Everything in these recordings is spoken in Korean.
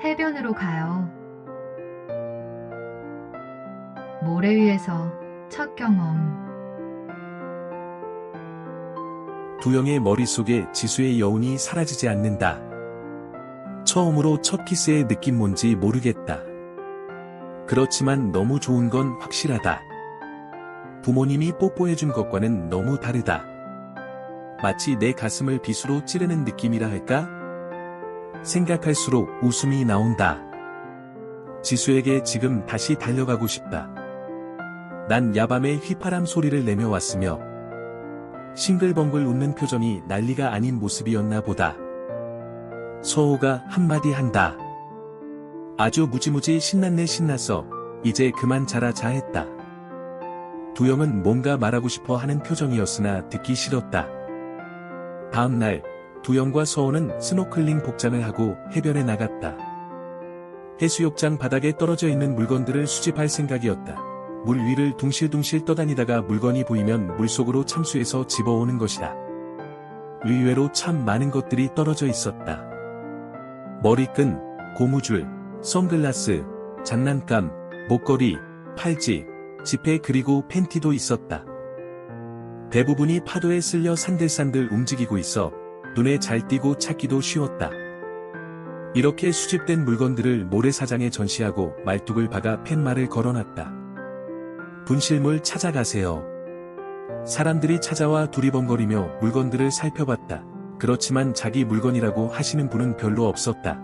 해변으로 가요. 모래 위에서 첫 경험. 두영의 머릿속에 지수의 여운이 사라지지 않는다. 처음으로 첫 키스의 느낌 뭔지 모르겠다. 그렇지만 너무 좋은 건 확실하다. 부모님이 뽀뽀해준 것과는 너무 다르다. 마치 내 가슴을 빗으로 찌르는 느낌이라 할까? 생각할수록 웃음이 나온다. 지수에게 지금 다시 달려가고 싶다. 난 야밤에 휘파람 소리를 내며 왔으며 싱글벙글 웃는 표정이 난리가 아닌 모습이었나 보다. 서호가 한마디 한다. 아주 무지무지 신났네 신났어. 이제 그만 자라 자 했다. 두영은 뭔가 말하고 싶어 하는 표정이었으나 듣기 싫었다. 다음날 두영과 서호는 스노클링 복장을 하고 해변에 나갔다. 해수욕장 바닥에 떨어져 있는 물건들을 수집할 생각이었다. 물 위를 둥실둥실 떠다니다가 물건이 보이면 물속으로 참수해서 집어오는 것이다. 의외로 참 많은 것들이 떨어져 있었다. 머리끈, 고무줄, 선글라스, 장난감, 목걸이, 팔찌, 지폐 그리고 팬티도 있었다. 대부분이 파도에 쓸려 산들산들 움직이고 있어 눈에 잘 띄고 찾기도 쉬웠다. 이렇게 수집된 물건들을 모래사장에 전시하고 말뚝을 박아 팻말을 걸어놨다. 분실물 찾아가세요. 사람들이 찾아와 두리번거리며 물건들을 살펴봤다. 그렇지만 자기 물건이라고 하시는 분은 별로 없었다.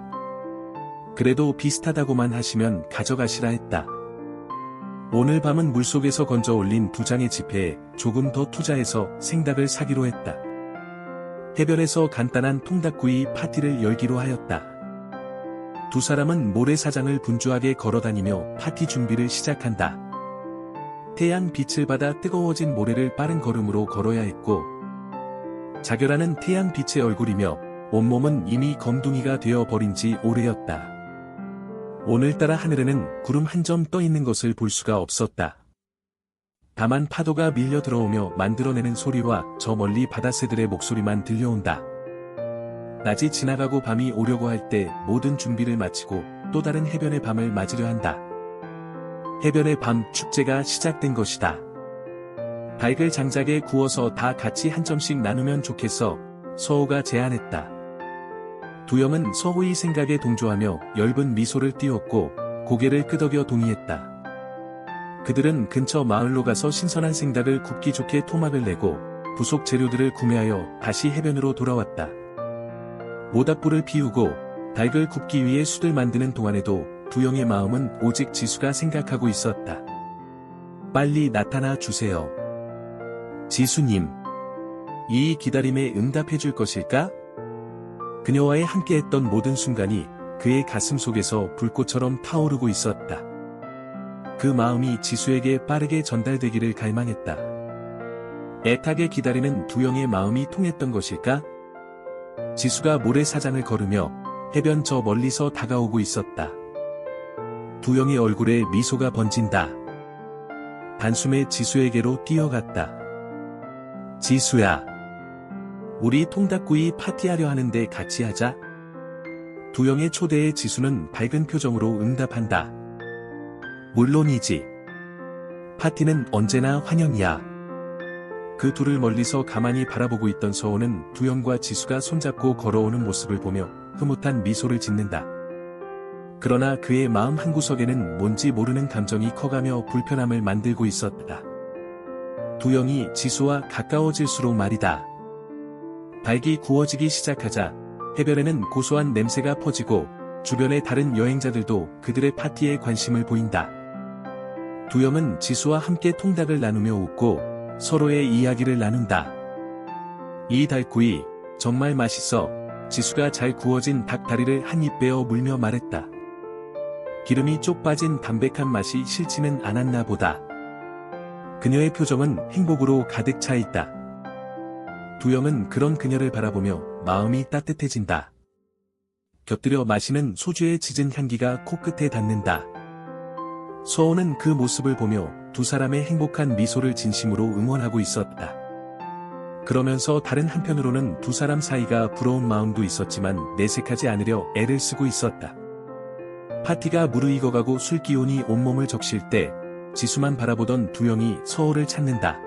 그래도 비슷하다고만 하시면 가져가시라 했다. 오늘 밤은 물속에서 건져 올린 2장의 지폐에 조금 더 투자해서 생닭을 사기로 했다. 해변에서 간단한 통닭구이 파티를 열기로 하였다. 두 사람은 모래사장을 분주하게 걸어다니며 파티 준비를 시작한다. 태양 빛을 받아 뜨거워진 모래를 빠른 걸음으로 걸어야 했고 자결하는 태양 빛의 얼굴이며 온몸은 이미 검둥이가 되어 버린 지 오래였다. 오늘따라 하늘에는 구름 한 점 떠 있는 것을 볼 수가 없었다. 다만 파도가 밀려 들어오며 만들어내는 소리와 저 멀리 바다새들의 목소리만 들려온다. 낮이 지나가고 밤이 오려고 할 때 모든 준비를 마치고 또 다른 해변의 밤을 맞으려 한다. 해변의 밤 축제가 시작된 것이다. 닭을 장작에 구워서 다 같이 한 점씩 나누면 좋겠어. 서호가 제안했다. 두영은 서호의 생각에 동조하며 엷은 미소를 띄웠고 고개를 끄덕여 동의했다. 그들은 근처 마을로 가서 신선한 생닭을 굽기 좋게 토막을 내고 부속 재료들을 구매하여 다시 해변으로 돌아왔다. 모닥불을 피우고 닭을 굽기 위해 숯을 만드는 동안에도 두영의 마음은 오직 지수가 생각하고 있었다. 빨리 나타나 주세요. 지수님. 이 기다림에 응답해 줄 것일까? 그녀와의 함께했던 모든 순간이 그의 가슴 속에서 불꽃처럼 타오르고 있었다. 그 마음이 지수에게 빠르게 전달되기를 갈망했다. 애타게 기다리는 두영의 마음이 통했던 것일까? 지수가 모래사장을 걸으며 해변 저 멀리서 다가오고 있었다. 두영의 얼굴에 미소가 번진다. 단숨에 지수에게로 뛰어갔다. 지수야. 우리 통닭구이 파티하려 하는데 같이 하자. 두영의 초대에 지수는 밝은 표정으로 응답한다. 물론이지. 파티는 언제나 환영이야. 그 둘을 멀리서 가만히 바라보고 있던 서호는 두영과 지수가 손잡고 걸어오는 모습을 보며 흐뭇한 미소를 짓는다. 그러나 그의 마음 한구석에는 뭔지 모르는 감정이 커가며 불편함을 만들고 있었다. 두영이 지수와 가까워질수록 말이다. 닭이 구워지기 시작하자 해변에는 고소한 냄새가 퍼지고 주변의 다른 여행자들도 그들의 파티에 관심을 보인다. 두영은 지수와 함께 통닭을 나누며 웃고 서로의 이야기를 나눈다. 이 닭구이 정말 맛있어. 지수가 잘 구워진 닭 다리를 한 입 베어 물며 말했다. 기름이 쪽 빠진 담백한 맛이 싫지는 않았나 보다. 그녀의 표정은 행복으로 가득 차 있다. 두영은 그런 그녀를 바라보며 마음이 따뜻해진다. 곁들여 마시는 소주의 짙은 향기가 코끝에 닿는다. 서호는 그 모습을 보며 두 사람의 행복한 미소를 진심으로 응원하고 있었다. 그러면서 다른 한편으로는 두 사람 사이가 부러운 마음도 있었지만 내색하지 않으려 애를 쓰고 있었다. 파티가 무르익어가고 술기운이 온몸을 적실 때 지수만 바라보던 두영이 서호를 찾는다.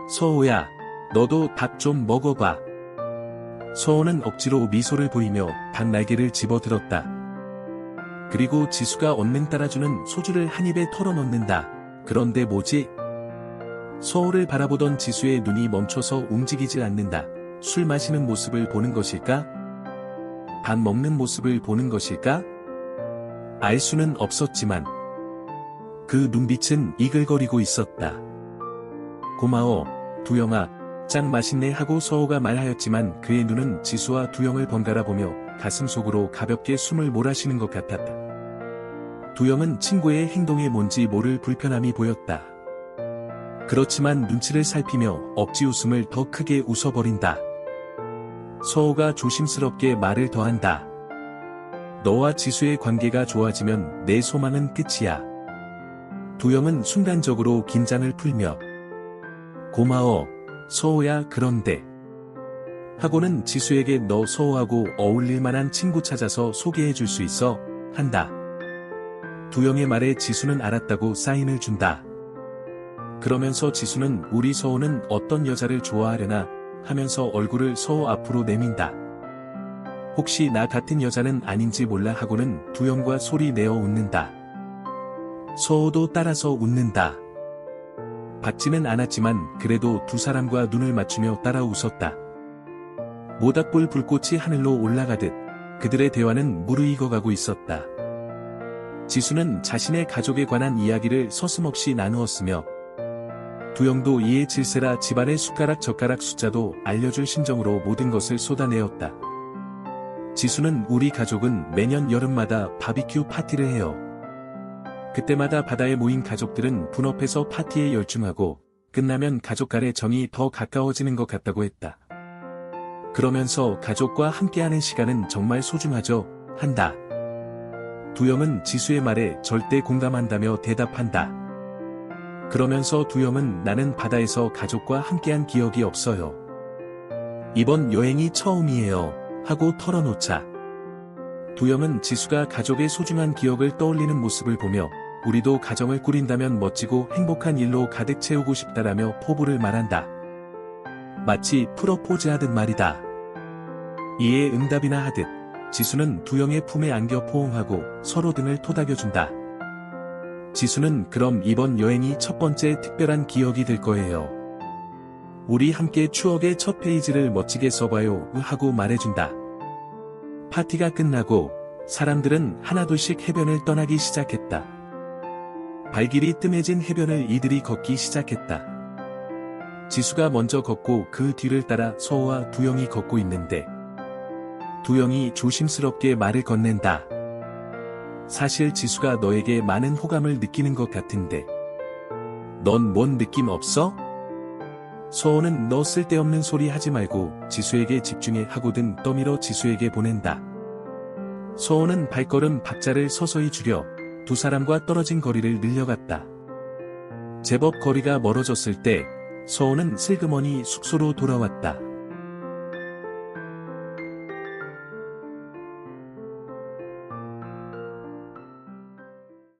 서호야, 너도 밥 좀 먹어봐. 서호는 억지로 미소를 보이며 닭날개를 집어들었다. 그리고 지수가 얼른 따라주는 소주를 한 입에 털어넣는다. 그런데 뭐지? 서호를 바라보던 지수의 눈이 멈춰서 움직이질 않는다. 술 마시는 모습을 보는 것일까? 밥 먹는 모습을 보는 것일까? 알 수는 없었지만 그 눈빛은 이글거리고 있었다. 고마워, 두영아, 짱 맛있네 하고 서호가 말하였지만 그의 눈은 지수와 두영을 번갈아 보며 가슴속으로 가볍게 숨을 몰아쉬는 것 같았다. 두영은 친구의 행동에 뭔지 모를 불편함이 보였다. 그렇지만 눈치를 살피며 억지 웃음을 더 크게 웃어버린다. 서호가 조심스럽게 말을 더한다. 너와 지수의 관계가 좋아지면 내 소망은 끝이야. 두영은 순간적으로 긴장을 풀며 고마워, 서호야. 그런데 하고는 지수에게 너 서호하고 어울릴 만한 친구 찾아서 소개해 줄 수 있어? 한다. 두영의 말에 지수는 알았다고 사인을 준다. 그러면서 지수는 우리 서호는 어떤 여자를 좋아하려나 하면서 얼굴을 서호 앞으로 내민다. 혹시 나 같은 여자는 아닌지 몰라 하고는 두영과 소리 내어 웃는다. 서호도 따라서 웃는다. 받지는 않았지만 그래도 두 사람과 눈을 맞추며 따라 웃었다. 모닥불 불꽃이 하늘로 올라가듯 그들의 대화는 무르익어가고 있었다. 지수는 자신의 가족에 관한 이야기를 서슴없이 나누었으며 두영도 이에 질세라 집안의 숟가락 젓가락 숫자도 알려줄 심정으로 모든 것을 쏟아내었다. 지수는 우리 가족은 매년 여름마다 바비큐 파티를 해요. 그때마다 바다에 모인 가족들은 분업해서 파티에 열중하고 끝나면 가족 간의 정이 더 가까워지는 것 같다고 했다. 그러면서 가족과 함께하는 시간은 정말 소중하죠, 한다. 두영은 지수의 말에 절대 공감한다며 대답한다. 그러면서 두영은 나는 바다에서 가족과 함께한 기억이 없어요. 이번 여행이 처음이에요. 하고 털어놓자. 두영은 지수가 가족의 소중한 기억을 떠올리는 모습을 보며 우리도 가정을 꾸린다면 멋지고 행복한 일로 가득 채우고 싶다라며 포부를 말한다. 마치 프로포즈하듯 말이다. 이에 응답이나 하듯 지수는 두영의 품에 안겨 포옹하고 서로 등을 토닥여준다. 지수는 그럼 이번 여행이 첫 번째 특별한 기억이 될 거예요. 우리 함께 추억의 첫 페이지를 멋지게 써봐요 하고 말해준다. 파티가 끝나고 사람들은 하나둘씩 해변을 떠나기 시작했다. 발길이 뜸해진 해변을 이들이 걷기 시작했다. 지수가 먼저 걷고 그 뒤를 따라 서호와 두영이 걷고 있는데 두영이 조심스럽게 말을 건넨다. 사실 지수가 너에게 많은 호감을 느끼는 것 같은데 넌 뭔 느낌 없어? 서호는 너 쓸데없는 소리 하지 말고 지수에게 집중해 하고든 떠밀어 지수에게 보낸다. 서호는 발걸음 박자를 서서히 줄여 두 사람과 떨어진 거리를 늘려갔다. 제법 거리가 멀어졌을 때 서호는 슬그머니 숙소로 돌아왔다.